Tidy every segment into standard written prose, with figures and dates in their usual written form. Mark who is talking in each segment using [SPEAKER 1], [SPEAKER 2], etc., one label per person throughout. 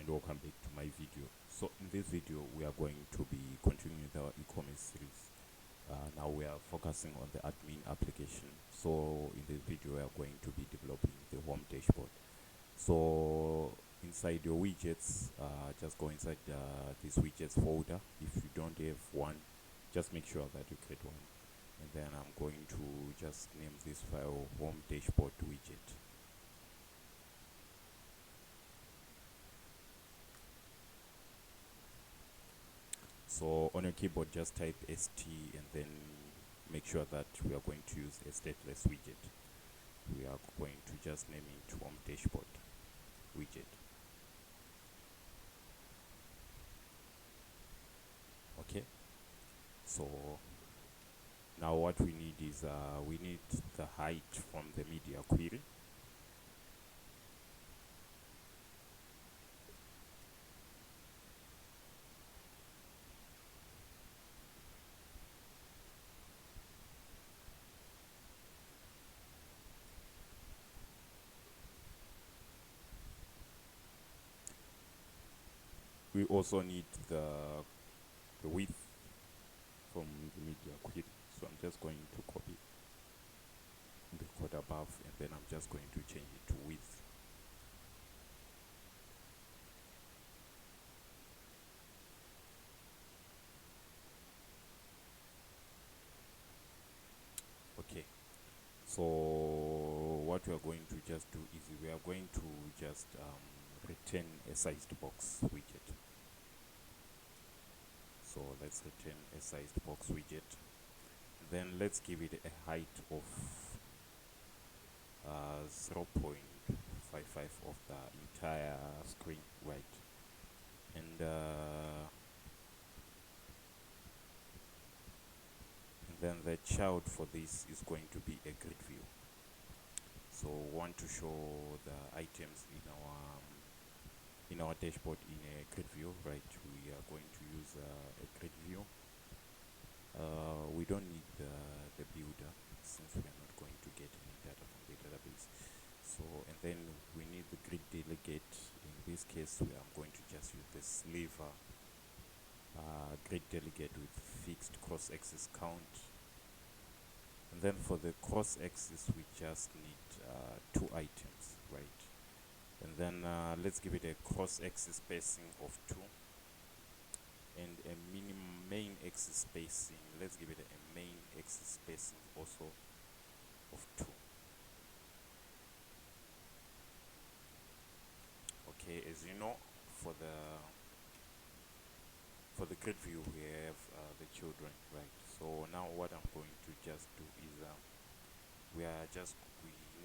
[SPEAKER 1] and welcome back to my video. So in this video we are going to be continuing with our e-commerce series. Now we are focusing on the admin application. So in this video we are going to be developing the home dashboard. So inside your widgets, just go inside this widgets folder. If you don't have one, just make sure that you create one, and then I'm going to just name this file home dashboard widget. So on your keyboard just type st and then make sure that we are going to use a stateless widget. We are going to just name it home dashboard widget. Okay, so now what we need is we need the height from the media query. We also need the width from the media query. So I'm just going to copy the code above and then I'm just going to change it to width. Okay, so what we are going to just do is we are going to just return a sized box widget. So let's return a sized box widget. Then let's give it a height of 0.55 of the entire screen, right? And then the child for this is going to be a grid view. So we want to show the items in our dashboard in a grid view, right? We are going to use a grid view. We don't need the builder since we are not going to get any data from the database. So, and then we need the grid delegate. In this case, we are going to just use the sliver grid delegate with fixed cross-axis count. And then for the cross-axis, we just need 2 items, right? And then let's give it a cross-axis spacing of 2 and a minimum main axis spacing. Let's give it a main axis spacing also of 2. Okay, as you know, for the grid view we have the children, right? So now what I'm going to just do is we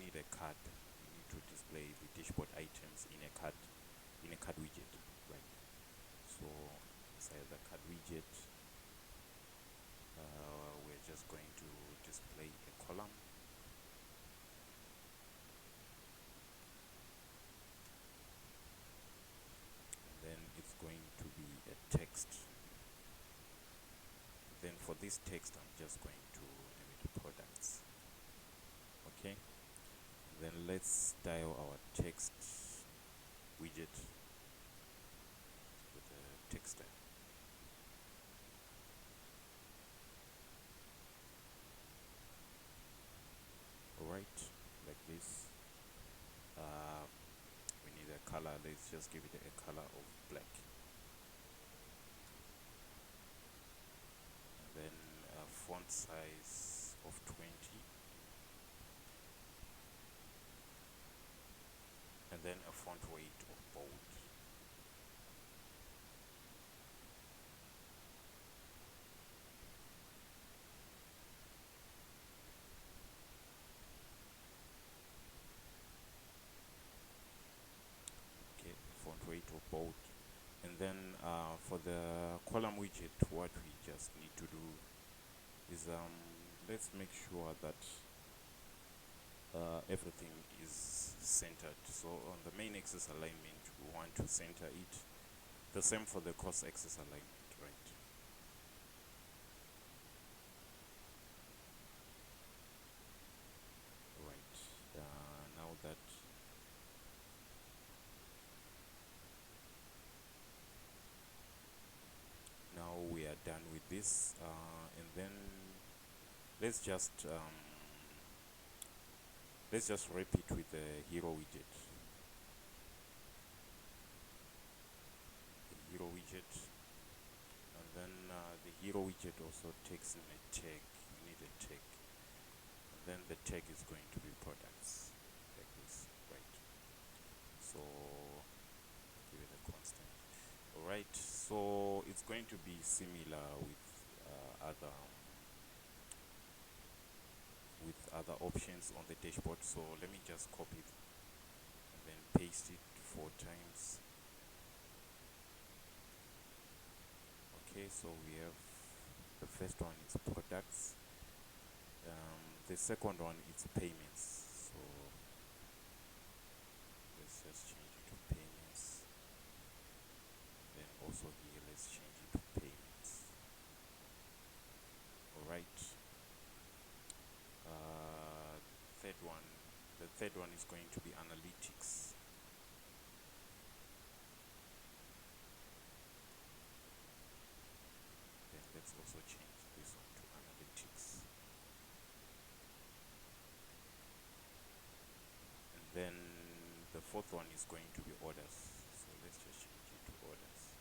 [SPEAKER 1] need a card. We need to display the dashboard items in a card widget, right? So inside the card widget, we're just going to display a column. And then it's going to be a text. Then for this text, I'm just going to name it products. Okay. Then let's style our text widget with a text style. Alright, like this. We need a color. Let's just give it a color of black. And then a font size of 20. And then a font weight of bold. Okay, font weight of bold. And then for the column widget, what we just need to do is let's make sure that everything is centered. So on the main axis alignment, we want to center it. The same for the cross axis alignment, right? Right. Now that done with this, and then let's just wrap it with the hero widget. And then the hero widget also takes in a tag. You need a tag, and then the tag is going to be products, like this, right? So give it a constant. All right, so it's going to be similar with other options on the dashboard. So let me just copy it and then paste it 4 times. Okay, so we have the first one is products, the second one is payments. So let's just change it to payments. Then also here let's change it to payments. All right. The third one is going to be analytics. Then let's also change this one to analytics. And then the fourth one is going to be orders. So let's just change it to orders.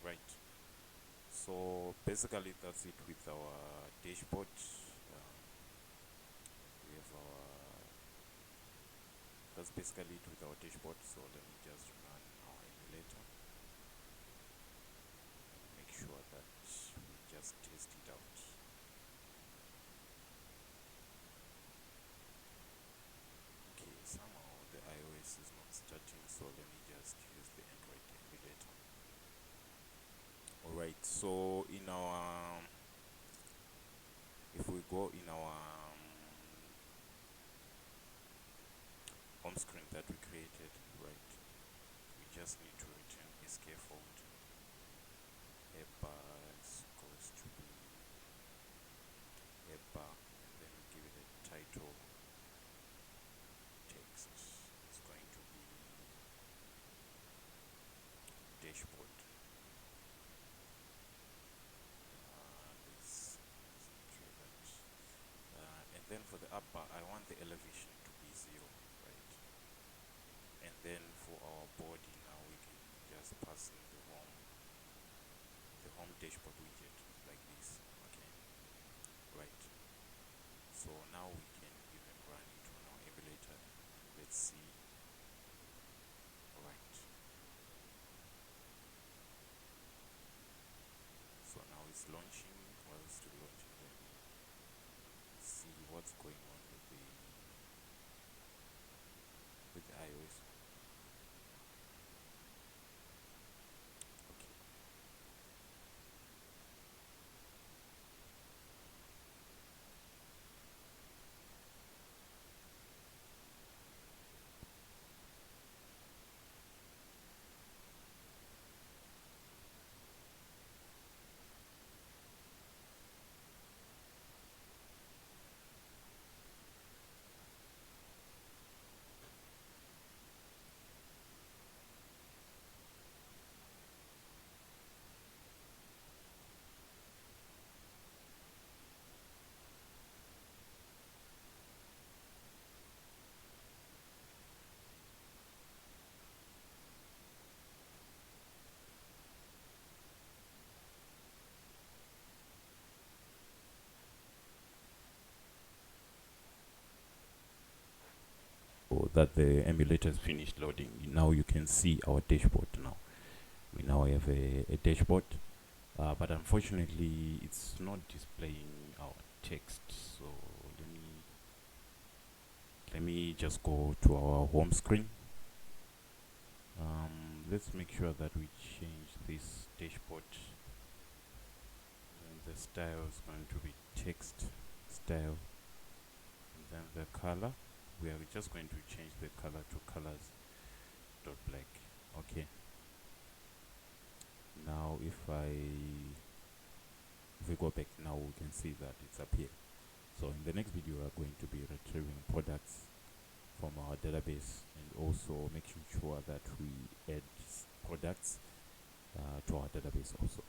[SPEAKER 1] Right. So basically that's it with our dashboard. We have that's basically it with our dashboard. So let me just run our emulator and make sure that we just test it out. Okay, somehow the iOS is not starting, so let me just use the Android emulator. Alright, so in our if we go in our home screen that we created, right, we just need to return a scaffold. App bar is supposed to be app bar, and then we give it a title text. It's going to be dashboard. And then for the up bar, I want the elevation to be 0, right? And then for our body now, we can just pass in the home dashboard widget like this. Okay, right. So now we can even run it on our emulator. Let's see. Right. So now it's launching. While it's still launching, let me see what's going on with the iOS. Okay. So that the emulator is finished loading. Now you can see our dashboard now. We now have a dashboard, but unfortunately it's not displaying our text. So let me just go to our home screen. Let's make sure that we change this dashboard, and the style is going to be text style, and then the color, we are just going to change the color to colors dot black. Okay, now if we go back now, we can see that it's up here. So in the next video we are going to be retrieving products from our database, and also making sure that we add products to our database also.